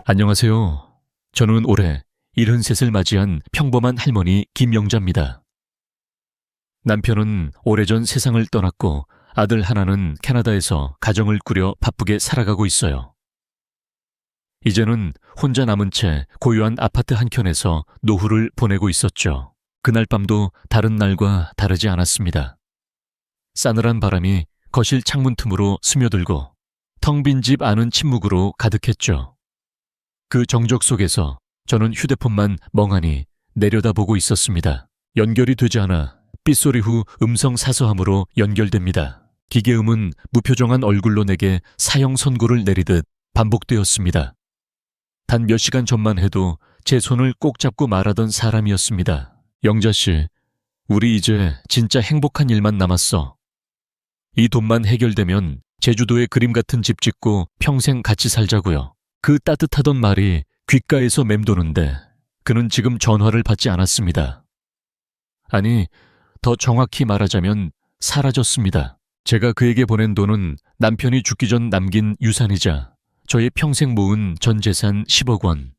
안녕하세요. 저는 올해 73을 맞이한 평범한 할머니 김영자입니다. 남편은 오래전 세상을 떠났고 아들 하나는 캐나다에서 가정을 꾸려 바쁘게 살아가고 있어요. 이제는 혼자 남은 채 고요한 아파트 한켠에서 노후를 보내고 있었죠. 그날 밤도 다른 날과 다르지 않았습니다. 싸늘한 바람이 거실 창문 틈으로 스며들고 텅 빈 집 안은 침묵으로 가득했죠. 그 정적 속에서 저는 휴대폰만 멍하니 내려다보고 있었습니다. 연결이 되지 않아 삐소리 후 음성 사서함으로 연결됩니다. 기계음은 무표정한 얼굴로 내게 사형 선고를 내리듯 반복되었습니다. 단 몇 시간 전만 해도 제 손을 꼭 잡고 말하던 사람이었습니다. 영자씨, 우리 이제 진짜 행복한 일만 남았어. 이 돈만 해결되면 제주도에 그림 같은 집 짓고 평생 같이 살자고요. 그 따뜻하던 말이 귓가에서 맴도는데 그는 지금 전화를 받지 않았습니다. 아니, 더 정확히 말하자면 사라졌습니다. 제가 그에게 보낸 돈은 남편이 죽기 전 남긴 유산이자 저의 평생 모은 전 재산 10억 원.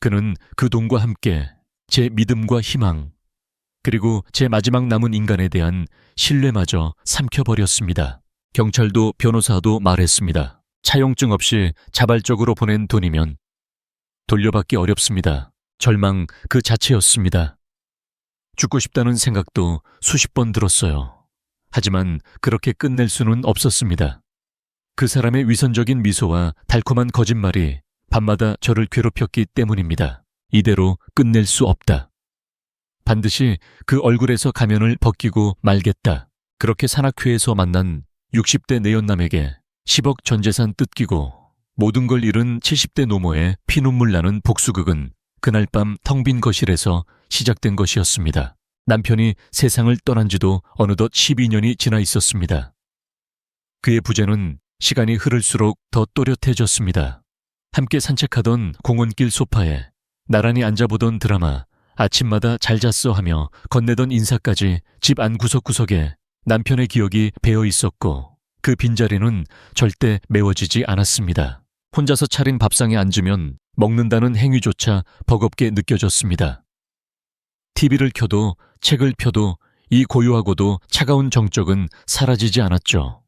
그는 그 돈과 함께 제 믿음과 희망, 그리고 제 마지막 남은 인간에 대한 신뢰마저 삼켜버렸습니다. 경찰도 변호사도 말했습니다. 차용증 없이 자발적으로 보낸 돈이면 돌려받기 어렵습니다. 절망 그 자체였습니다. 죽고 싶다는 생각도 수십 번 들었어요. 하지만 그렇게 끝낼 수는 없었습니다. 그 사람의 위선적인 미소와 달콤한 거짓말이 밤마다 저를 괴롭혔기 때문입니다. 이대로 끝낼 수 없다. 반드시 그 얼굴에서 가면을 벗기고 말겠다. 그렇게 산악회에서 만난 60대 내연남에게 10억 전 재산 뜯기고 모든 걸 잃은 70대 노모의 피눈물 나는 복수극은 그날 밤 텅 빈 거실에서 시작된 것이었습니다. 남편이 세상을 떠난 지도 어느덧 12년이 지나 있었습니다. 그의 부재는 시간이 흐를수록 더 또렷해졌습니다. 함께 산책하던 공원길 소파에 나란히 앉아보던 드라마, 아침마다 잘 잤어 하며 건네던 인사까지 집 안 구석구석에 남편의 기억이 배어 있었고 그 빈자리는 절대 메워지지 않았습니다. 혼자서 차린 밥상에 앉으면 먹는다는 행위조차 버겁게 느껴졌습니다. TV를 켜도 책을 펴도 이 고요하고도 차가운 정적은 사라지지 않았죠.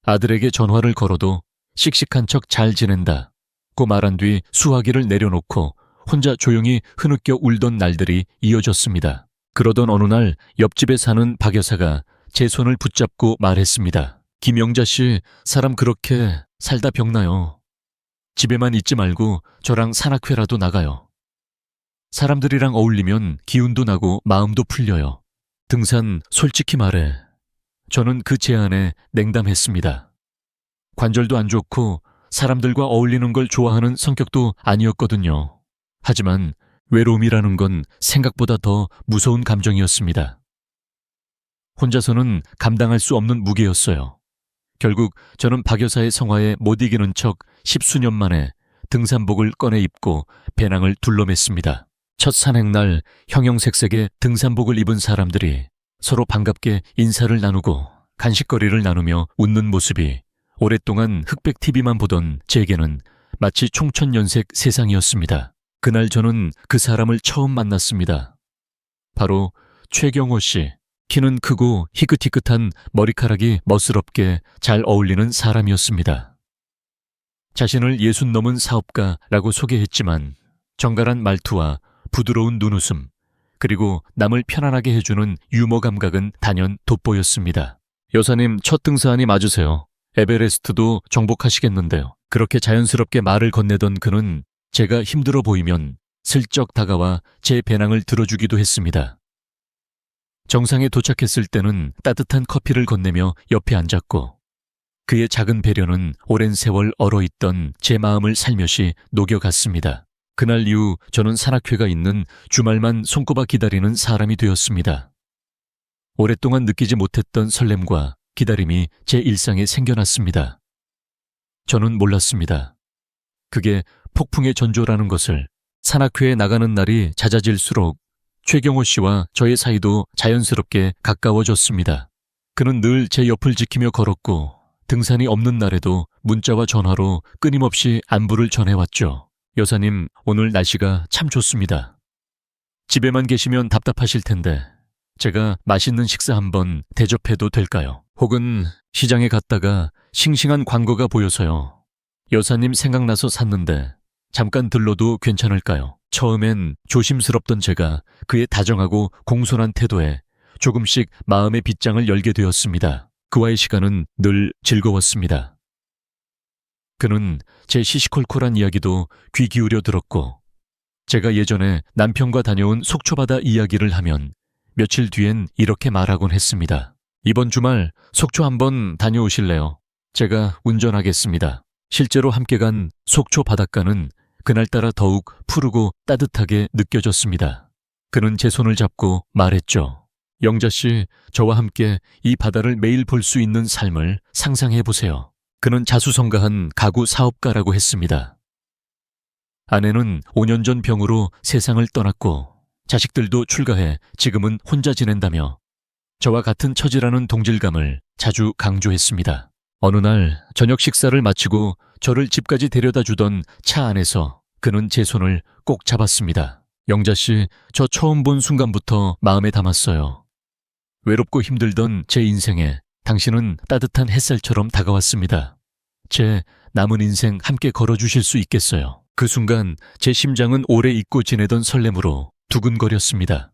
아들에게 전화를 걸어도 씩씩한 척 잘 지낸다 고 말한 뒤 수화기를 내려놓고 혼자 조용히 흐느껴 울던 날들이 이어졌습니다. 그러던 어느 날 옆집에 사는 박 여사가 제 손을 붙잡고 말했습니다. 김영자 씨, 사람 그렇게 살다 병나요. 집에만 있지 말고 저랑 산악회라도 나가요. 사람들이랑 어울리면 기운도 나고 마음도 풀려요. 등산 솔직히 말해. 저는 그 제안에 냉담했습니다. 관절도 안 좋고 사람들과 어울리는 걸 좋아하는 성격도 아니었거든요. 하지만 외로움이라는 건 생각보다 더 무서운 감정이었습니다. 혼자서는 감당할 수 없는 무게였어요. 결국 저는 박 여사의 성화에 못 이기는 척 10수년 만에 등산복을 꺼내 입고 배낭을 둘러맸습니다. 첫 산행날 형형색색의 등산복을 입은 사람들이 서로 반갑게 인사를 나누고 간식거리를 나누며 웃는 모습이 오랫동안 흑백 TV만 보던 제게는 마치 총천연색 세상이었습니다. 그날 저는 그 사람을 처음 만났습니다. 바로 최경호 씨. 키는 크고 희끗희끗한 머리카락이 멋스럽게 잘 어울리는 사람이었습니다. 자신을 60 넘은 사업가라고 소개했지만 정갈한 말투와 부드러운 눈웃음, 그리고 남을 편안하게 해주는 유머 감각은 단연 돋보였습니다. 여사님 첫 등산이 맞으세요. 에베레스트도 정복하시겠는데요. 그렇게 자연스럽게 말을 건네던 그는 제가 힘들어 보이면 슬쩍 다가와 제 배낭을 들어주기도 했습니다. 정상에 도착했을 때는 따뜻한 커피를 건네며 옆에 앉았고 그의 작은 배려는 오랜 세월 얼어있던 제 마음을 살며시 녹여갔습니다. 그날 이후 저는 산악회가 있는 주말만 손꼽아 기다리는 사람이 되었습니다. 오랫동안 느끼지 못했던 설렘과 기다림이 제 일상에 생겨났습니다. 저는 몰랐습니다. 그게 폭풍의 전조라는 것을. 산악회에 나가는 날이 잦아질수록 최경호 씨와 저의 사이도 자연스럽게 가까워졌습니다. 그는 늘 제 옆을 지키며 걸었고 등산이 없는 날에도 문자와 전화로 끊임없이 안부를 전해왔죠. 여사님, 오늘 날씨가 참 좋습니다. 집에만 계시면 답답하실 텐데 제가 맛있는 식사 한번 대접해도 될까요? 혹은 시장에 갔다가 싱싱한 광고가 보여서요. 여사님 생각나서 샀는데 잠깐 들러도 괜찮을까요? 처음엔 조심스럽던 제가 그의 다정하고 공손한 태도에 조금씩 마음의 빗장을 열게 되었습니다. 그와의 시간은 늘 즐거웠습니다. 그는 제 시시콜콜한 이야기도 귀 기울여 들었고, 제가 예전에 남편과 다녀온 속초바다 이야기를 하면 며칠 뒤엔 이렇게 말하곤 했습니다. 이번 주말 속초 한번 다녀오실래요? 제가 운전하겠습니다. 실제로 함께 간 속초 바닷가는 그날따라 더욱 푸르고 따뜻하게 느껴졌습니다. 그는 제 손을 잡고 말했죠. 영자씨, 저와 함께 이 바다를 매일 볼 수 있는 삶을 상상해 보세요. 그는 자수성가한 가구 사업가라고 했습니다. 아내는 5년 전 병으로 세상을 떠났고 자식들도 출가해 지금은 혼자 지낸다며 저와 같은 처지라는 동질감을 자주 강조했습니다. 어느 날 저녁 식사를 마치고 저를 집까지 데려다 주던 차 안에서 그는 제 손을 꼭 잡았습니다. 영자씨, 저 처음 본 순간부터 마음에 담았어요. 외롭고 힘들던 제 인생에 당신은 따뜻한 햇살처럼 다가왔습니다. 제 남은 인생 함께 걸어주실 수 있겠어요. 그 순간 제 심장은 오래 잊고 지내던 설렘으로 두근거렸습니다.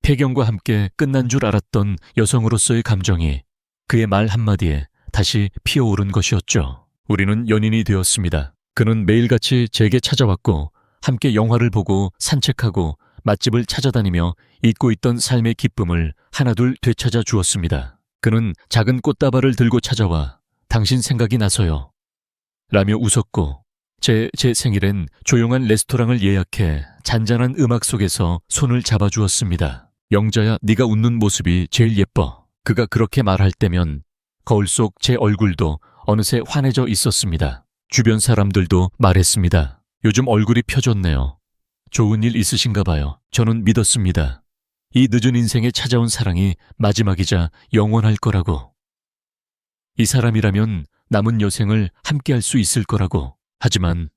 폐경과 함께 끝난 줄 알았던 여성으로서의 감정이 그의 말 한마디에 다시 피어오른 것이었죠. 우리는 연인이 되었습니다. 그는 매일같이 제게 찾아왔고 함께 영화를 보고 산책하고 맛집을 찾아다니며 잊고 있던 삶의 기쁨을 하나둘 되찾아 주었습니다. 그는 작은 꽃다발을 들고 찾아와 당신 생각이 나서요 라며 웃었고 제 생일엔 조용한 레스토랑을 예약해 잔잔한 음악 속에서 손을 잡아주었습니다. 영자야, 네가 웃는 모습이 제일 예뻐. 그가 그렇게 말할 때면 거울 속 제 얼굴도 어느새 환해져 있었습니다. 주변 사람들도 말했습니다. 요즘 얼굴이 펴졌네요. 좋은 일 있으신가 봐요. 저는 믿었습니다. 이 늦은 인생에 찾아온 사랑이 마지막이자 영원할 거라고. 이 사람이라면 남은 여생을 함께할 수 있을 거라고. 하지만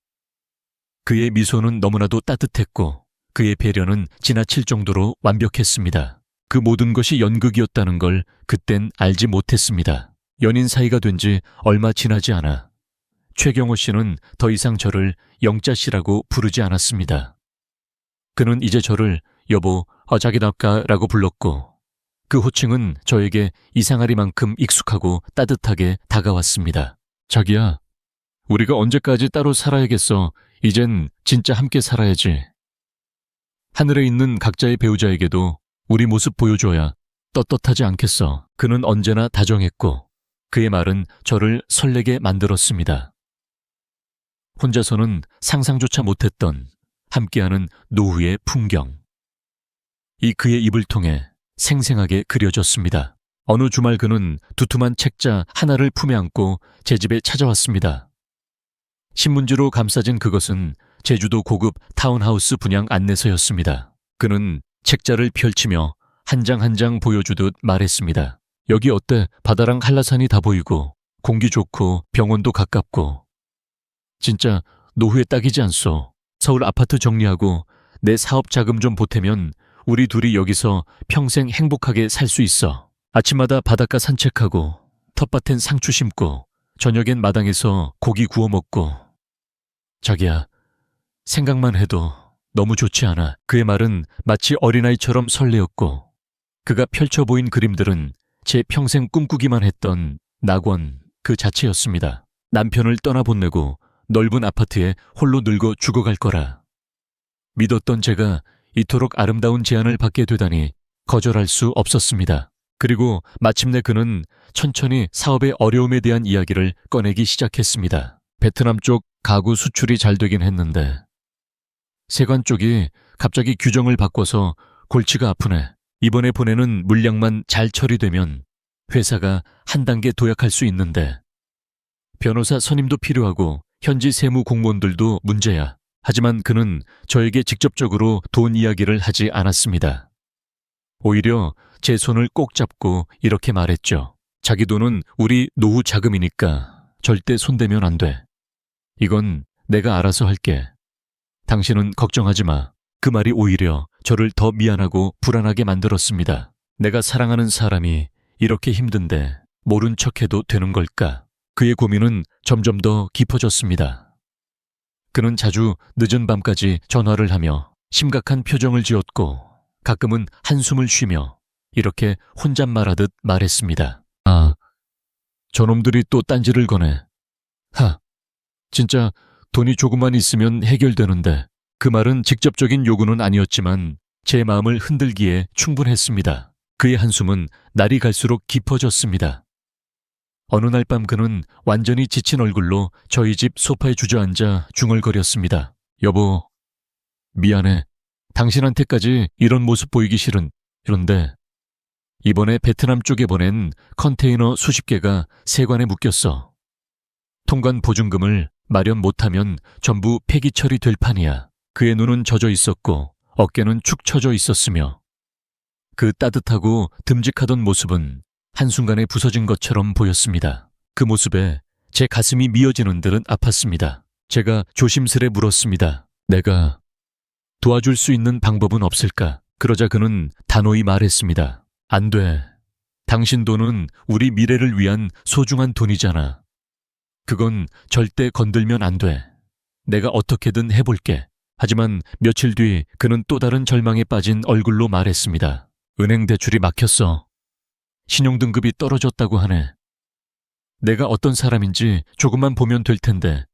그의 미소는 너무나도 따뜻했고 그의 배려는 지나칠 정도로 완벽했습니다. 그 모든 것이 연극이었다는 걸 그땐 알지 못했습니다. 연인 사이가 된 지 얼마 지나지 않아 최경호 씨는 더 이상 저를 영자 씨라고 부르지 않았습니다. 그는 이제 저를 여보, 자기답가라고 불렀고 그 호칭은 저에게 이상하리만큼 익숙하고 따뜻하게 다가왔습니다. 자기야, 우리가 언제까지 따로 살아야겠어. 이젠 진짜 함께 살아야지. 하늘에 있는 각자의 배우자에게도 우리 모습 보여줘야 떳떳하지 않겠어. 그는 언제나 다정했고 그의 말은 저를 설레게 만들었습니다. 혼자서는 상상조차 못했던 함께하는 노후의 풍경. 이 그의 입을 통해 생생하게 그려졌습니다. 어느 주말 그는 두툼한 책자 하나를 품에 안고 제 집에 찾아왔습니다. 신문지로 감싸진 그것은 제주도 고급 타운하우스 분양 안내서였습니다. 그는 책자를 펼치며 한 장 한 장 보여주듯 말했습니다. 여기 어때? 바다랑 한라산이 다 보이고 공기 좋고 병원도 가깝고 진짜 노후에 딱이지 않소. 서울 아파트 정리하고 내 사업 자금 좀 보태면 우리 둘이 여기서 평생 행복하게 살 수 있어. 아침마다 바닷가 산책하고 텃밭엔 상추 심고 저녁엔 마당에서 고기 구워 먹고. 자기야, 생각만 해도 너무 좋지 않아. 그의 말은 마치 어린아이처럼 설레었고 그가 펼쳐 보인 그림들은 제 평생 꿈꾸기만 했던 낙원 그 자체였습니다. 남편을 떠나보내고 넓은 아파트에 홀로 늙어 죽어갈 거라. 믿었던 제가 이토록 아름다운 제안을 받게 되다니 거절할 수 없었습니다. 그리고 마침내 그는 천천히 사업의 어려움에 대한 이야기를 꺼내기 시작했습니다. 베트남 쪽 가구 수출이 잘 되긴 했는데 세관 쪽이 갑자기 규정을 바꿔서 골치가 아프네. 이번에 보내는 물량만 잘 처리되면 회사가 한 단계 도약할 수 있는데 변호사 선임도 필요하고 현지 세무 공무원들도 문제야. 하지만 그는 저에게 직접적으로 돈 이야기를 하지 않았습니다. 오히려 제 손을 꼭 잡고 이렇게 말했죠. 자기 돈은 우리 노후 자금이니까 절대 손대면 안 돼. 이건 내가 알아서 할게. 당신은 걱정하지 마. 그 말이 오히려 저를 더 미안하고 불안하게 만들었습니다. 내가 사랑하는 사람이 이렇게 힘든데 모른 척해도 되는 걸까? 그의 고민은 점점 더 깊어졌습니다. 그는 자주 늦은 밤까지 전화를 하며 심각한 표정을 지었고 가끔은 한숨을 쉬며 이렇게 혼잣말하듯 말했습니다. 아, 저놈들이 또 딴지를 거네. 진짜 돈이 조금만 있으면 해결되는데. 그 말은 직접적인 요구는 아니었지만 제 마음을 흔들기에 충분했습니다. 그의 한숨은 날이 갈수록 깊어졌습니다. 어느 날 밤 그는 완전히 지친 얼굴로 저희 집 소파에 주저앉아 중얼거렸습니다. 여보, 미안해. 당신한테까지 이런 모습 보이기 싫은. 그런데 이번에 베트남 쪽에 보낸 컨테이너 수십 개가 세관에 묶였어. 통관 보증금을 마련 못하면 전부 폐기 처리될 판이야. 그의 눈은 젖어 있었고 어깨는 축 처져 있었으며 그 따뜻하고 듬직하던 모습은 한순간에 부서진 것처럼 보였습니다. 그 모습에 제 가슴이 미어지는 듯 아팠습니다. 제가 조심스레 물었습니다. 내가 도와줄 수 있는 방법은 없을까? 그러자 그는 단호히 말했습니다. 안 돼. 당신 돈은 우리 미래를 위한 소중한 돈이잖아. 그건 절대 건들면 안 돼. 내가 어떻게든 해볼게. 하지만 며칠 뒤 그는 또 다른 절망에 빠진 얼굴로 말했습니다. 은행 대출이 막혔어. 신용등급이 떨어졌다고 하네. 내가 어떤 사람인지 조금만 보면 될 텐데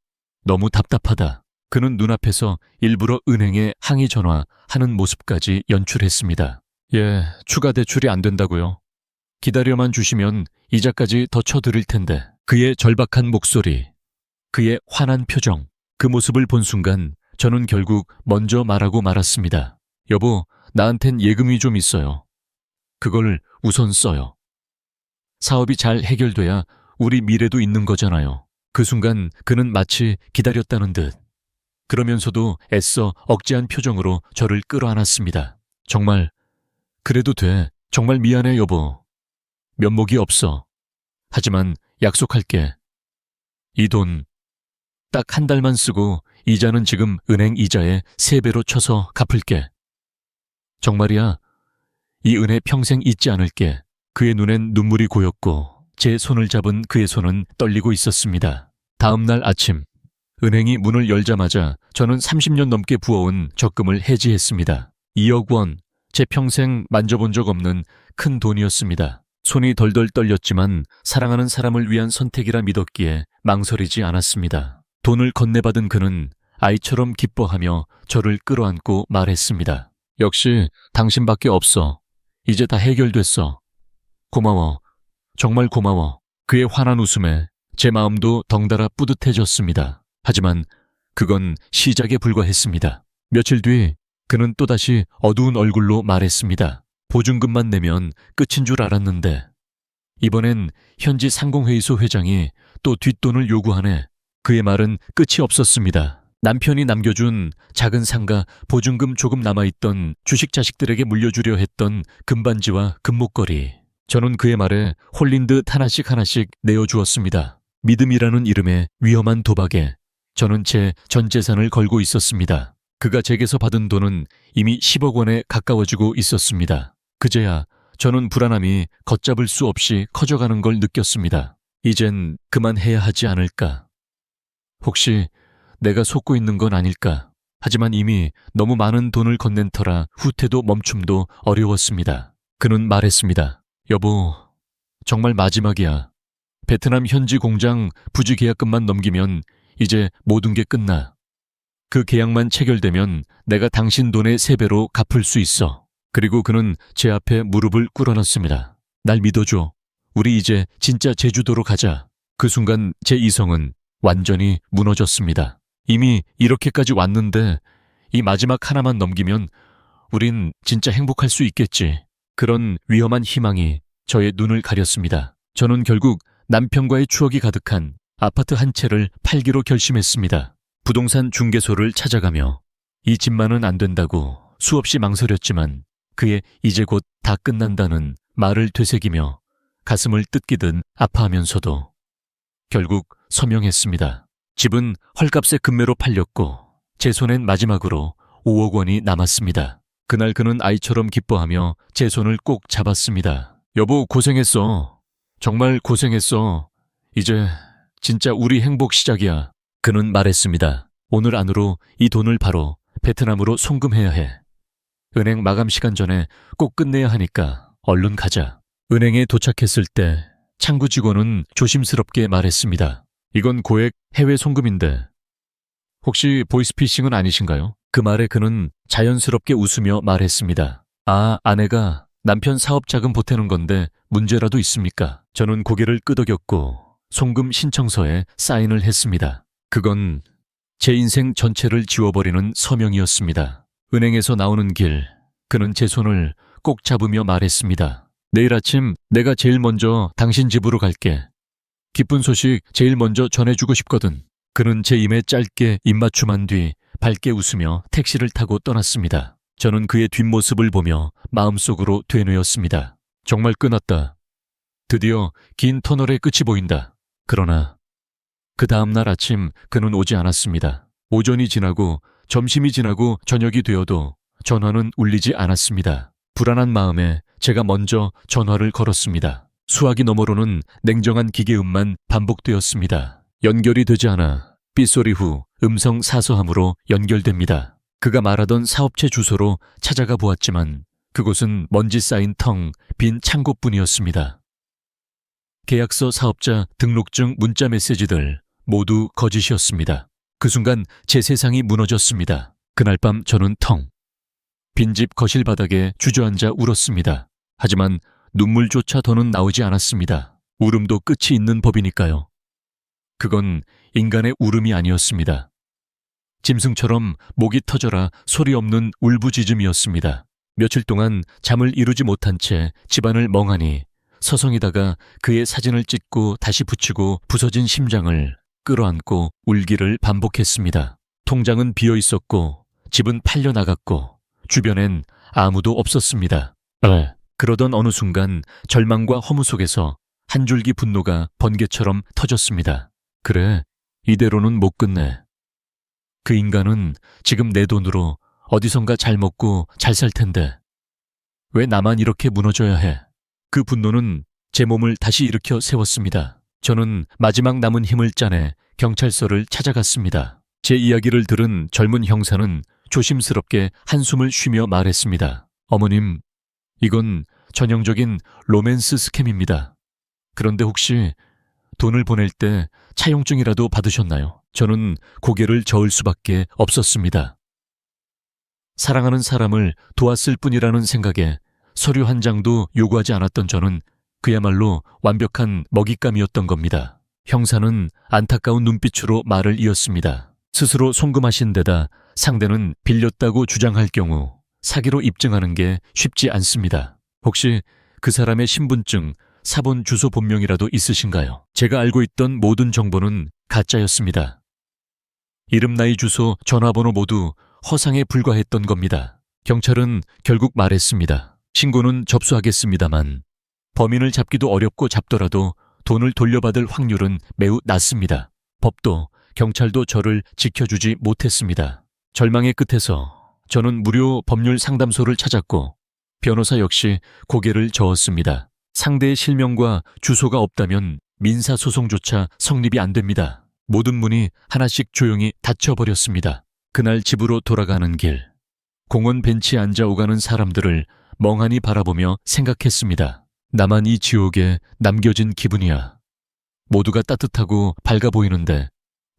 너무 답답하다. 그는 눈앞에서 일부러 은행에 항의 전화하는 모습까지 연출했습니다. 예, 추가 대출이 안 된다고요. 기다려만 주시면 이자까지 더 쳐드릴 텐데. 그의 절박한 목소리, 그의 화난 표정, 그 모습을 본 순간 저는 결국 먼저 말하고 말았습니다. 여보, 나한텐 예금이 좀 있어요. 그걸 우선 써요. 사업이 잘 해결돼야 우리 미래도 있는 거잖아요. 그 순간 그는 마치 기다렸다는 듯 그러면서도 애써 억지한 표정으로 저를 끌어안았습니다. 정말 그래도 돼. 정말 미안해 여보. 면목이 없어. 하지만 약속할게. 이 돈 딱 한 달만 쓰고 이자는 지금 은행 이자의 3배로 쳐서 갚을게. 정말이야. 이 은혜 평생 잊지 않을게. 그의 눈엔 눈물이 고였고 제 손을 잡은 그의 손은 떨리고 있었습니다. 다음 날 아침 은행이 문을 열자마자 저는 30년 넘게 부어온 적금을 해지했습니다. 2억 원, 제 평생 만져본 적 없는 큰 돈이었습니다. 손이 덜덜 떨렸지만 사랑하는 사람을 위한 선택이라 믿었기에 망설이지 않았습니다. 돈을 건네받은 그는 아이처럼 기뻐하며 저를 끌어안고 말했습니다. 역시 당신밖에 없어. 이제 다 해결됐어. 고마워. 정말 고마워. 그의 환한 웃음에 제 마음도 덩달아 뿌듯해졌습니다. 하지만 그건 시작에 불과했습니다. 며칠 뒤 그는 또다시 어두운 얼굴로 말했습니다. 보증금만 내면 끝인 줄 알았는데 이번엔 현지 상공회의소 회장이 또 뒷돈을 요구하네. 그의 말은 끝이 없었습니다. 남편이 남겨준 작은 상가 보증금 조금 남아있던 주식 자식들에게 물려주려 했던 금반지와 금목걸이. 저는 그의 말에 홀린 듯 하나씩 하나씩 내어주었습니다. 믿음이라는 이름의 위험한 도박에 저는 제 전 재산을 걸고 있었습니다. 그가 제게서 받은 돈은 이미 10억 원에 가까워지고 있었습니다. 그제야 저는 불안함이 걷잡을 수 없이 커져가는 걸 느꼈습니다. 이젠 그만해야 하지 않을까? 혹시 내가 속고 있는 건 아닐까? 하지만 이미 너무 많은 돈을 건넨 터라 후퇴도 멈춤도 어려웠습니다. 그는 말했습니다. 여보, 정말 마지막이야. 베트남 현지 공장 부지 계약금만 넘기면 이제 모든 게 끝나. 그 계약만 체결되면 내가 당신 돈의 3배로 갚을 수 있어. 그리고 그는 제 앞에 무릎을 꿇어놨습니다. 날 믿어줘. 우리 이제 진짜 제주도로 가자. 그 순간 제 이성은 완전히 무너졌습니다. 이미 이렇게까지 왔는데 이 마지막 하나만 넘기면 우린 진짜 행복할 수 있겠지. 그런 위험한 희망이 저의 눈을 가렸습니다. 저는 결국 남편과의 추억이 가득한 아파트 한 채를 팔기로 결심했습니다. 부동산 중개소를 찾아가며 이 집만은 안 된다고 수없이 망설였지만 그의 이제 곧 다 끝난다는 말을 되새기며 가슴을 뜯기듯 아파하면서도 결국 서명했습니다. 집은 헐값에 금매로 팔렸고 제 손엔 마지막으로 5억 원이 남았습니다. 그날 그는 아이처럼 기뻐하며 제 손을 꼭 잡았습니다. 여보, 고생했어. 정말 고생했어. 이제 진짜 우리 행복 시작이야. 그는 말했습니다. 오늘 안으로 이 돈을 바로 베트남으로 송금해야 해. 은행 마감 시간 전에 꼭 끝내야 하니까 얼른 가자. 은행에 도착했을 때 창구 직원은 조심스럽게 말했습니다. 이건 고액 해외 송금인데 혹시 보이스피싱은 아니신가요? 그 말에 그는 자연스럽게 웃으며 말했습니다. 아, 아내가 남편 사업 자금 보태는 건데 문제라도 있습니까? 저는 고개를 끄덕였고 송금 신청서에 사인을 했습니다. 그건 제 인생 전체를 지워버리는 서명이었습니다. 은행에서 나오는 길, 그는 제 손을 꼭 잡으며 말했습니다. 내일 아침 내가 제일 먼저 당신 집으로 갈게. 기쁜 소식 제일 먼저 전해주고 싶거든. 그는 제 입에 짧게 입맞춤한 뒤 밝게 웃으며 택시를 타고 떠났습니다. 저는 그의 뒷모습을 보며 마음속으로 되뇌었습니다. 정말 끝났다. 드디어 긴 터널의 끝이 보인다. 그러나 그 다음날 아침 그는 오지 않았습니다. 오전이 지나고 점심이 지나고 저녁이 되어도 전화는 울리지 않았습니다. 불안한 마음에 제가 먼저 전화를 걸었습니다. 수화기 너머로는 냉정한 기계음만 반복되었습니다. 연결이 되지 않아 삐소리 후 음성 사서함으로 연결됩니다. 그가 말하던 사업체 주소로 찾아가 보았지만 그곳은 먼지 쌓인 텅 빈 창고뿐이었습니다. 계약서, 사업자, 등록증, 문자 메시지들 모두 거짓이었습니다. 그 순간 제 세상이 무너졌습니다. 그날 밤 저는 빈집 거실 바닥에 주저앉아 울었습니다. 하지만 눈물조차 더는 나오지 않았습니다. 울음도 끝이 있는 법이니까요. 그건 인간의 울음이 아니었습니다. 짐승처럼 목이 터져라 소리 없는 울부짖음이었습니다. 며칠 동안 잠을 이루지 못한 채 집안을 멍하니 서성이다가 그의 사진을 찍고 다시 붙이고 부서진 심장을 끌어안고 울기를 반복했습니다. 통장은 비어 있었고 집은 팔려 나갔고 주변엔 아무도 없었습니다. 그러던 어느 순간 절망과 허무 속에서 한 줄기 분노가 번개처럼 터졌습니다. 그래, 이대로는 못 끝내. 그 인간은 지금 내 돈으로 어디선가 잘 먹고 잘 살 텐데 왜 나만 이렇게 무너져야 해? 그 분노는 제 몸을 다시 일으켜 세웠습니다. 저는 마지막 남은 힘을 짜내 경찰서를 찾아갔습니다. 제 이야기를 들은 젊은 형사는 조심스럽게 한숨을 쉬며 말했습니다. 어머님, 이건 전형적인 로맨스 스캠입니다. 그런데 혹시 돈을 보낼 때 차용증이라도 받으셨나요? 저는 고개를 저을 수밖에 없었습니다. 사랑하는 사람을 도왔을 뿐이라는 생각에 서류 한 장도 요구하지 않았던 저는 그야말로 완벽한 먹잇감이었던 겁니다. 형사는 안타까운 눈빛으로 말을 이었습니다. 스스로 송금하신 데다 상대는 빌렸다고 주장할 경우 사기로 입증하는 게 쉽지 않습니다. 혹시 그 사람의 신분증, 사본 주소 본명이라도 있으신가요? 제가 알고 있던 모든 정보는 가짜였습니다. 이름, 나이, 주소, 전화번호 모두 허상에 불과했던 겁니다. 경찰은 결국 말했습니다. 신고는 접수하겠습니다만 범인을 잡기도 어렵고 잡더라도 돈을 돌려받을 확률은 매우 낮습니다. 법도 경찰도 저를 지켜주지 못했습니다. 절망의 끝에서 저는 무료 법률 상담소를 찾았고 변호사 역시 고개를 저었습니다. 상대의 실명과 주소가 없다면 민사소송조차 성립이 안 됩니다. 모든 문이 하나씩 조용히 닫혀버렸습니다. 그날 집으로 돌아가는 길, 공원 벤치에 앉아 오가는 사람들을 멍하니 바라보며 생각했습니다. 나만 이 지옥에 남겨진 기분이야. 모두가 따뜻하고 밝아 보이는데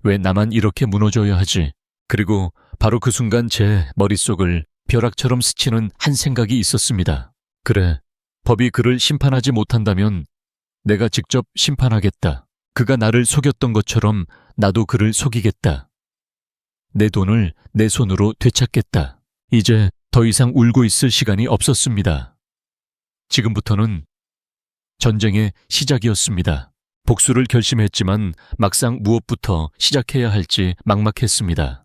왜 나만 이렇게 무너져야 하지? 그리고 바로 그 순간 제 머릿속을 벼락처럼 스치는 한 생각이 있었습니다. 그래, 법이 그를 심판하지 못한다면 내가 직접 심판하겠다. 그가 나를 속였던 것처럼 나도 그를 속이겠다. 내 돈을 내 손으로 되찾겠다. 이제 더 이상 울고 있을 시간이 없었습니다. 지금부터는 전쟁의 시작이었습니다. 복수를 결심했지만 막상 무엇부터 시작해야 할지 막막했습니다.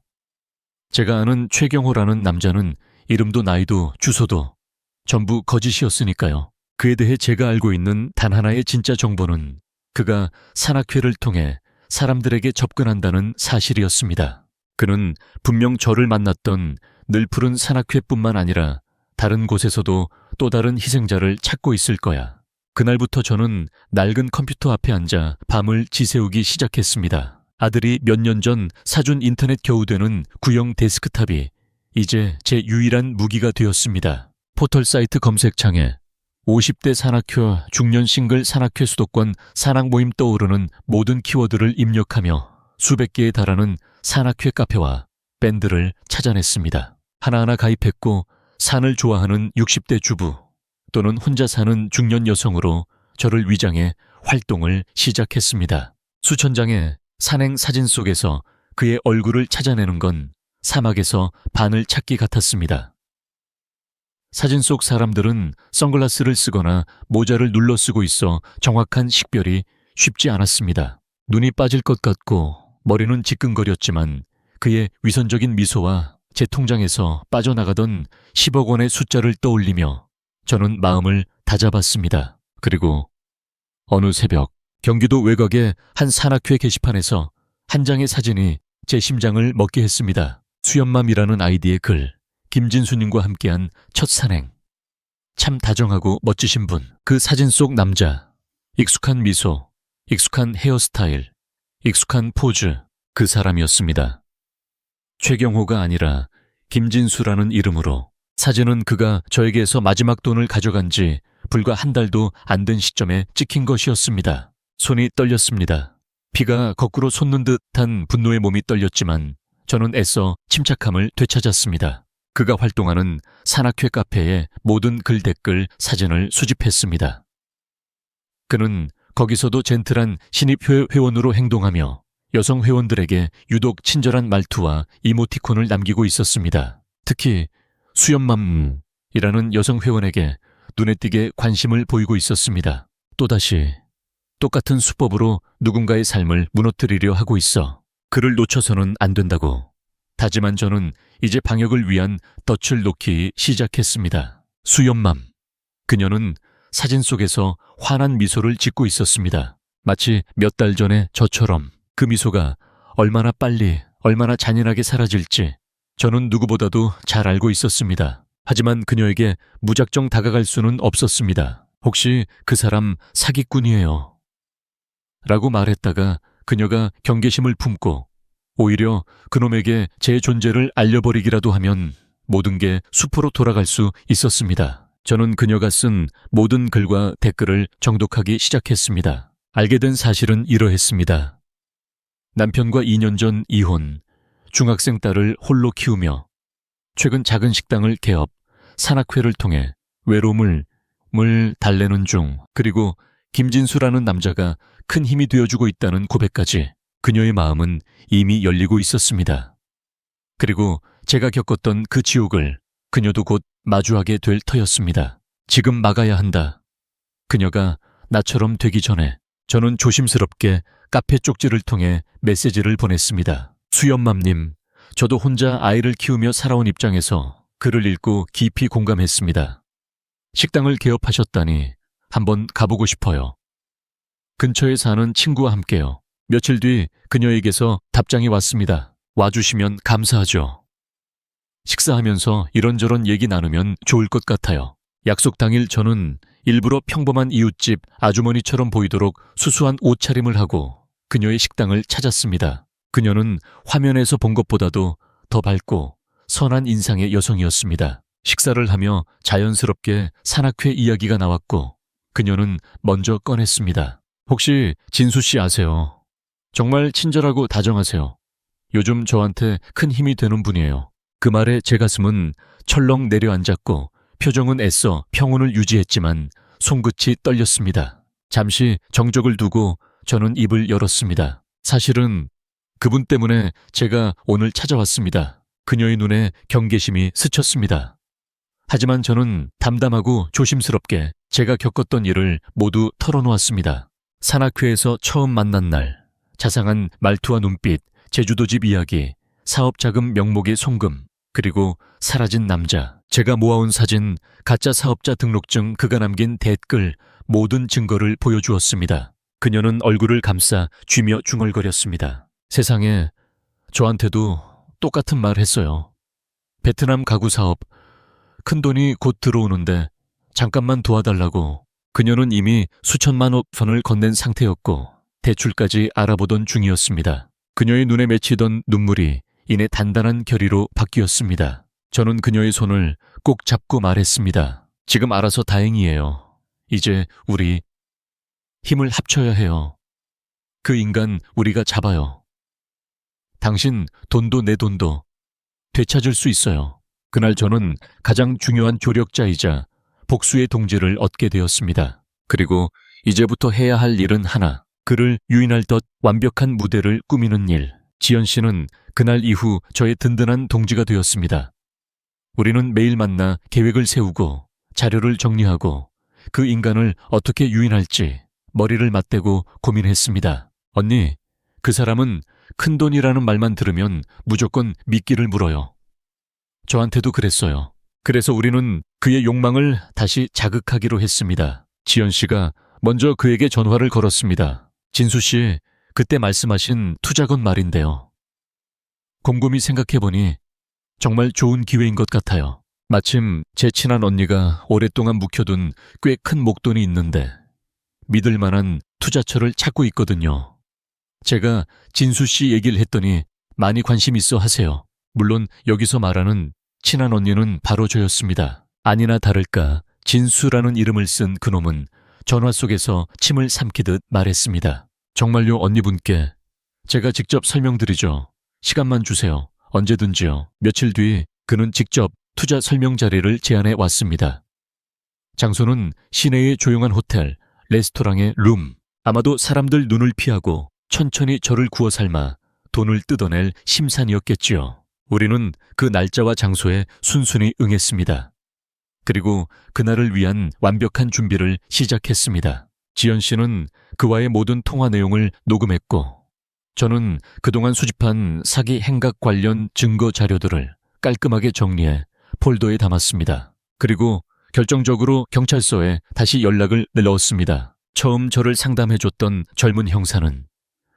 제가 아는 최경호라는 남자는 이름도 나이도 주소도 전부 거짓이었으니까요. 그에 대해 제가 알고 있는 단 하나의 진짜 정보는 그가 산악회를 통해 사람들에게 접근한다는 사실이었습니다. 그는 분명 저를 만났던 늘푸른 산악회뿐만 아니라 다른 곳에서도 또 다른 희생자를 찾고 있을 거야. 그날부터 저는 낡은 컴퓨터 앞에 앉아 밤을 지새우기 시작했습니다. 아들이 몇 년 전 사준 인터넷 겨우 되는 구형 데스크탑이 이제 제 유일한 무기가 되었습니다. 포털 사이트 검색창에 50대 산악회, 중년 싱글 산악회 수도권 산악 모임 떠오르는 모든 키워드를 입력하며 수백 개에 달하는 산악회 카페와 밴드를 찾아냈습니다. 하나하나 가입했고 산을 좋아하는 60대 주부 또는 혼자 사는 중년 여성으로 저를 위장해 활동을 시작했습니다. 수천 장의 산행 사진 속에서 그의 얼굴을 찾아내는 건 사막에서 바늘 찾기 같았습니다. 사진 속 사람들은 선글라스를 쓰거나 모자를 눌러 쓰고 있어 정확한 식별이 쉽지 않았습니다. 눈이 빠질 것 같고 머리는 지끈거렸지만 그의 위선적인 미소와 제 통장에서 빠져나가던 10억 원의 숫자를 떠올리며 저는 마음을 다잡았습니다. 그리고 어느 새벽 경기도 외곽의 한 산악회 게시판에서 한 장의 사진이 제 심장을 먹게 했습니다. 수연맘이라는 아이디의 글, 김진수님과 함께한 첫 산행. 참 다정하고 멋지신 분. 그 사진 속 남자. 익숙한 미소, 익숙한 헤어스타일, 익숙한 포즈. 그 사람이었습니다. 최경호가 아니라 김진수라는 이름으로. 사진은 그가 저에게서 마지막 돈을 가져간 지 불과 한 달도 안 된 시점에 찍힌 것이었습니다. 손이 떨렸습니다. 피가 거꾸로 솟는 듯한 분노의 몸이 떨렸지만 저는 애써 침착함을 되찾았습니다. 그가 활동하는 산악회 카페의 모든 글 댓글 사진을 수집했습니다. 그는 거기서도 젠틀한 신입 회원으로 행동하며 여성 회원들에게 유독 친절한 말투와 이모티콘을 남기고 있었습니다. 특히 수연맘이라는 여성 회원에게 눈에 띄게 관심을 보이고 있었습니다. 또다시 똑같은 수법으로 누군가의 삶을 무너뜨리려 하고 있어 그를 놓쳐서는 안 된다고 다짐한 저는 이제 방역을 위한 덫을 놓기 시작했습니다. 수연맘. 그녀는 사진 속에서 환한 미소를 짓고 있었습니다. 마치 몇 달 전에 저처럼. 그 미소가 얼마나 빨리, 얼마나 잔인하게 사라질지 저는 누구보다도 잘 알고 있었습니다. 하지만 그녀에게 무작정 다가갈 수는 없었습니다. 혹시 그 사람 사기꾼이에요? 라고 말했다가 그녀가 경계심을 품고 오히려 그놈에게 제 존재를 알려버리기라도 하면 모든 게 수포로 돌아갈 수 있었습니다. 저는 그녀가 쓴 모든 글과 댓글을 정독하기 시작했습니다. 알게 된 사실은 이러했습니다. 남편과 2년 전 이혼, 중학생 딸을 홀로 키우며 최근 작은 식당을 개업, 산악회를 통해 외로움을 달래는 중, 그리고 김진수라는 남자가 큰 힘이 되어주고 있다는 고백까지 그녀의 마음은 이미 열리고 있었습니다. 그리고 제가 겪었던 그 지옥을 그녀도 곧 마주하게 될 터였습니다. 지금 막아야 한다. 그녀가 나처럼 되기 전에. 저는 조심스럽게 카페 쪽지를 통해 메시지를 보냈습니다. 수연맘님, 저도 혼자 아이를 키우며 살아온 입장에서 글을 읽고 깊이 공감했습니다. 식당을 개업하셨다니 한번 가보고 싶어요. 근처에 사는 친구와 함께요. 며칠 뒤 그녀에게서 답장이 왔습니다. 와주시면 감사하죠. 식사하면서 이런저런 얘기 나누면 좋을 것 같아요. 약속 당일 저는 일부러 평범한 이웃집 아주머니처럼 보이도록 수수한 옷차림을 하고 그녀의 식당을 찾았습니다. 그녀는 화면에서 본 것보다도 더 밝고 선한 인상의 여성이었습니다. 식사를 하며 자연스럽게 산악회 이야기가 나왔고 그녀는 먼저 꺼냈습니다. 혹시 진수 씨 아세요? 정말 친절하고 다정하세요. 요즘 저한테 큰 힘이 되는 분이에요. 그 말에 제 가슴은 철렁 내려앉았고 표정은 애써 평온을 유지했지만 손끝이 떨렸습니다. 잠시 정적을 두고 저는 입을 열었습니다. 사실은 그분 때문에 제가 오늘 찾아왔습니다. 그녀의 눈에 경계심이 스쳤습니다. 하지만 저는 담담하고 조심스럽게 제가 겪었던 일을 모두 털어놓았습니다. 산악회에서 처음 만난 날, 자상한 말투와 눈빛, 제주도집 이야기, 사업 자금 명목의 송금, 그리고 사라진 남자, 제가 모아온 사진, 가짜 사업자 등록증, 그가 남긴 댓글, 모든 증거를 보여주었습니다. 그녀는 얼굴을 감싸 쥐며 중얼거렸습니다. 세상에, 저한테도 똑같은 말 했어요. 베트남 가구 사업, 큰돈이 곧 들어오는데 잠깐만 도와달라고. 그녀는 이미 수천만 원을 건넨 상태였고 대출까지 알아보던 중이었습니다. 그녀의 눈에 맺히던 눈물이 이내 단단한 결의로 바뀌었습니다. 저는 그녀의 손을 꼭 잡고 말했습니다. 지금 알아서 다행이에요. 이제 우리 힘을 합쳐야 해요. 그 인간 우리가 잡아요. 당신 돈도 내 돈도 되찾을 수 있어요. 그날 저는 가장 중요한 조력자이자 복수의 동지를 얻게 되었습니다. 그리고 이제부터 해야 할 일은 하나, 그를 유인할 듯 완벽한 무대를 꾸미는 일. 지연 씨는 그날 이후 저의 든든한 동지가 되었습니다. 우리는 매일 만나 계획을 세우고 자료를 정리하고 그 인간을 어떻게 유인할지 머리를 맞대고 고민했습니다. 언니, 그 사람은 큰돈이라는 말만 들으면 무조건 미끼를 물어요. 저한테도 그랬어요. 그래서 우리는 그의 욕망을 다시 자극하기로 했습니다. 지연 씨가 먼저 그에게 전화를 걸었습니다. 진수 씨, 그때 말씀하신 투자건 말인데요. 곰곰이 생각해보니 정말 좋은 기회인 것 같아요. 마침 제 친한 언니가 오랫동안 묵혀둔 꽤 큰 목돈이 있는데 믿을 만한 투자처를 찾고 있거든요. 제가 진수 씨 얘기를 했더니 많이 관심 있어 하세요. 물론 여기서 말하는 친한 언니는 바로 저였습니다. 아니나 다를까 진수라는 이름을 쓴 그놈은 전화 속에서 침을 삼키듯 말했습니다. 정말요, 언니분께 제가 직접 설명드리죠. 시간만 주세요. 언제든지요. 며칠 뒤 그는 직접 투자 설명 자리를 제안해 왔습니다. 장소는 시내의 조용한 호텔, 레스토랑의 룸. 아마도 사람들 눈을 피하고 천천히 저를 구워 삶아 돈을 뜯어낼 심산이었겠지요. 우리는 그 날짜와 장소에 순순히 응했습니다. 그리고 그날을 위한 완벽한 준비를 시작했습니다. 지연 씨는 그와의 모든 통화 내용을 녹음했고 저는 그동안 수집한 사기 행각 관련 증거 자료들을 깔끔하게 정리해 폴더에 담았습니다. 그리고 결정적으로 경찰서에 다시 연락을 넣었습니다. 처음 저를 상담해줬던 젊은 형사는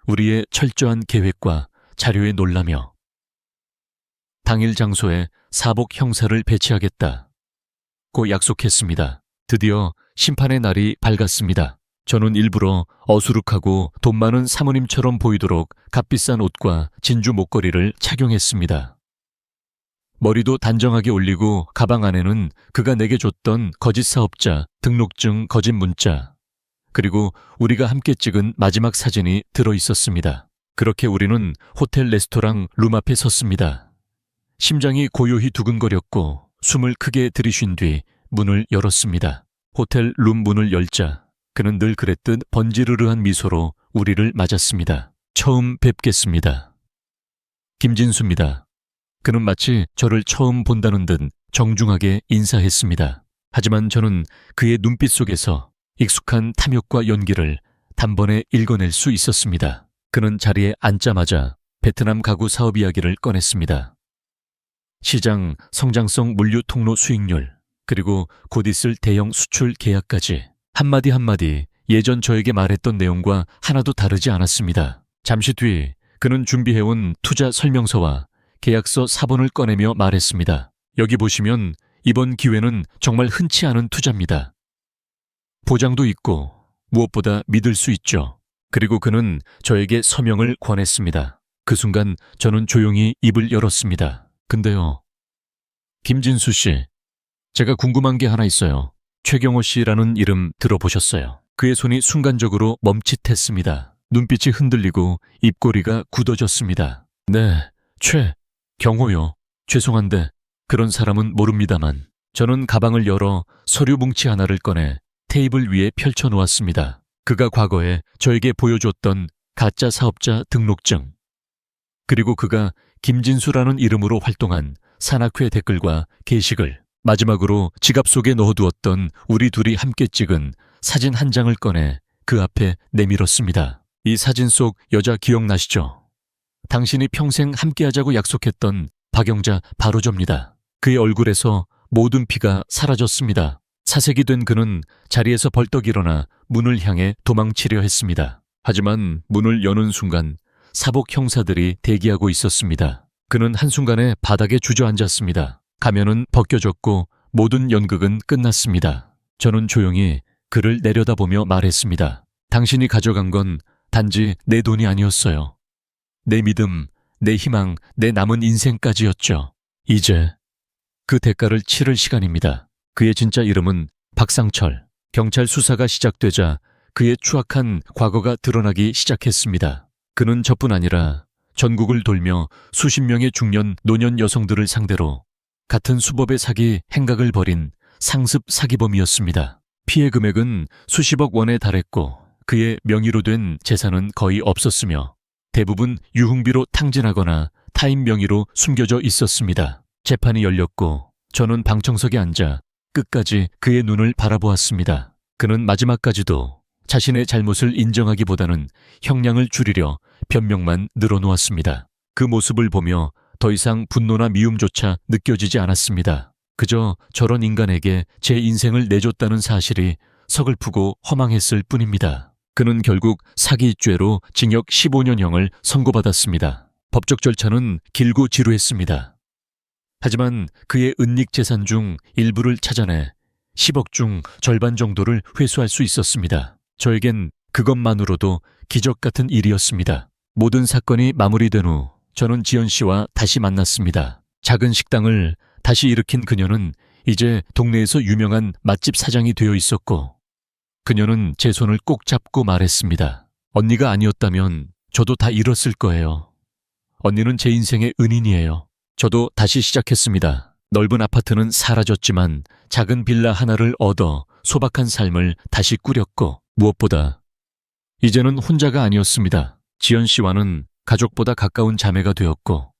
우리의 철저한 계획과 자료에 놀라며 당일 장소에 사복 형사를 배치하겠다고 약속했습니다. 드디어 심판의 날이 밝았습니다. 저는 일부러 어수룩하고 돈 많은 사모님처럼 보이도록 값비싼 옷과 진주 목걸이를 착용했습니다. 머리도 단정하게 올리고 가방 안에는 그가 내게 줬던 거짓 사업자 등록증 거짓 문자 그리고 우리가 함께 찍은 마지막 사진이 들어있었습니다. 그렇게 우리는 호텔 레스토랑 룸 앞에 섰습니다. 심장이 고요히 두근거렸고 숨을 크게 들이쉰 뒤 문을 열었습니다. 호텔 룸 문을 열자 그는 늘 그랬듯 번지르르한 미소로 우리를 맞았습니다. 처음 뵙겠습니다. 김진수입니다. 그는 마치 저를 처음 본다는 듯 정중하게 인사했습니다. 하지만 저는 그의 눈빛 속에서 익숙한 탐욕과 연기를 단번에 읽어낼 수 있었습니다. 그는 자리에 앉자마자 베트남 가구 사업 이야기를 꺼냈습니다. 시장, 성장성 물류 통로 수익률, 그리고 곧 있을 대형 수출 계약까지 한마디 한마디 예전 저에게 말했던 내용과 하나도 다르지 않았습니다. 잠시 뒤 그는 준비해온 투자 설명서와 계약서 사본을 꺼내며 말했습니다. 여기 보시면 이번 기회는 정말 흔치 않은 투자입니다. 보장도 있고 무엇보다 믿을 수 있죠. 그리고 그는 저에게 서명을 권했습니다. 그 순간 저는 조용히 입을 열었습니다. 근데요, 김진수 씨, 제가 궁금한 게 하나 있어요. 최경호 씨라는 이름 들어보셨어요? 그의 손이 순간적으로 멈칫했습니다. 눈빛이 흔들리고 입꼬리가 굳어졌습니다. 네, 최경호요. 죄송한데 그런 사람은 모릅니다만. 저는 가방을 열어 서류 뭉치 하나를 꺼내 테이블 위에 펼쳐놓았습니다. 그가 과거에 저에게 보여줬던 가짜 사업자 등록증, 그리고 그가 김진수라는 이름으로 활동한 산악회 댓글과 게시글, 마지막으로 지갑 속에 넣어두었던 우리 둘이 함께 찍은 사진 한 장을 꺼내 그 앞에 내밀었습니다. 이 사진 속 여자 기억나시죠? 당신이 평생 함께하자고 약속했던 박영자 바로 접니다. 그의 얼굴에서 모든 피가 사라졌습니다. 사색이 된 그는 자리에서 벌떡 일어나 문을 향해 도망치려 했습니다. 하지만 문을 여는 순간 사복 형사들이 대기하고 있었습니다. 그는 한순간에 바닥에 주저앉았습니다. 가면은 벗겨졌고 모든 연극은 끝났습니다. 저는 조용히 그를 내려다보며 말했습니다. 당신이 가져간 건 단지 내 돈이 아니었어요. 내 믿음, 내 희망, 내 남은 인생까지였죠. 이제 그 대가를 치를 시간입니다. 그의 진짜 이름은 박상철. 경찰 수사가 시작되자 그의 추악한 과거가 드러나기 시작했습니다. 그는 저뿐 아니라 전국을 돌며 수십 명의 중년 노년 여성들을 상대로 같은 수법의 사기 행각을 벌인 상습 사기범이었습니다. 피해 금액은 수십억 원에 달했고 그의 명의로 된 재산은 거의 없었으며 대부분 유흥비로 탕진하거나 타인 명의로 숨겨져 있었습니다. 재판이 열렸고 저는 방청석에 앉아 끝까지 그의 눈을 바라보았습니다. 그는 마지막까지도 자신의 잘못을 인정하기보다는 형량을 줄이려 변명만 늘어놓았습니다. 그 모습을 보며 더 이상 분노나 미움조차 느껴지지 않았습니다. 그저 저런 인간에게 제 인생을 내줬다는 사실이 서글프고 허망했을 뿐입니다. 그는 결국 사기죄로 징역 15년형을 선고받았습니다. 법적 절차는 길고 지루했습니다. 하지만 그의 은닉 재산 중 일부를 찾아내 10억 중 절반 정도를 회수할 수 있었습니다. 저에겐 그것만으로도 기적 같은 일이었습니다. 모든 사건이 마무리된 후 저는 지연 씨와 다시 만났습니다. 작은 식당을 다시 일으킨 그녀는 이제 동네에서 유명한 맛집 사장이 되어 있었고 그녀는 제 손을 꼭 잡고 말했습니다. 언니가 아니었다면 저도 다 잃었을 거예요. 언니는 제 인생의 은인이에요. 저도 다시 시작했습니다. 넓은 아파트는 사라졌지만 작은 빌라 하나를 얻어 소박한 삶을 다시 꾸렸고 무엇보다 이제는 혼자가 아니었습니다. 지연 씨와는 가족보다 가까운 자매가 되었고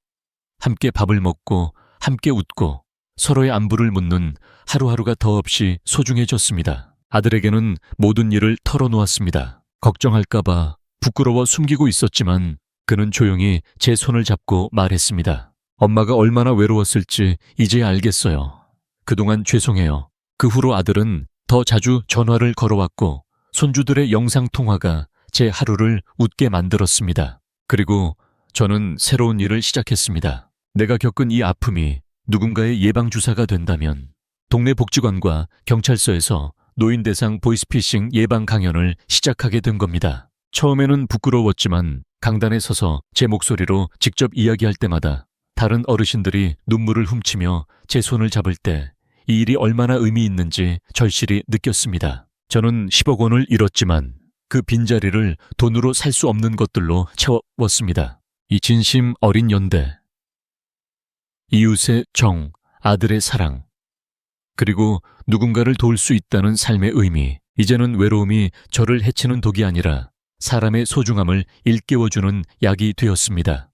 함께 밥을 먹고 함께 웃고 서로의 안부를 묻는 하루하루가 더없이 소중해졌습니다. 아들에게는 모든 일을 털어놓았습니다. 걱정할까봐 부끄러워 숨기고 있었지만 그는 조용히 제 손을 잡고 말했습니다. 엄마가 얼마나 외로웠을지 이제야 알겠어요. 그동안 죄송해요. 그 후로 아들은 더 자주 전화를 걸어왔고 손주들의 영상통화가 제 하루를 웃게 만들었습니다. 그리고 저는 새로운 일을 시작했습니다. 내가 겪은 이 아픔이 누군가의 예방주사가 된다면 동네 복지관과 경찰서에서 노인 대상 보이스피싱 예방 강연을 시작하게 된 겁니다. 처음에는 부끄러웠지만 강단에 서서 제 목소리로 직접 이야기할 때마다 다른 어르신들이 눈물을 훔치며 제 손을 잡을 때 이 일이 얼마나 의미 있는지 절실히 느꼈습니다. 저는 10억 원을 잃었지만 그 빈자리를 돈으로 살 수 없는 것들로 채웠습니다. 이 진심 어린 연대, 이웃의 정, 아들의 사랑, 그리고 누군가를 도울 수 있다는 삶의 의미. 이제는 외로움이 저를 해치는 독이 아니라 사람의 소중함을 일깨워주는 약이 되었습니다.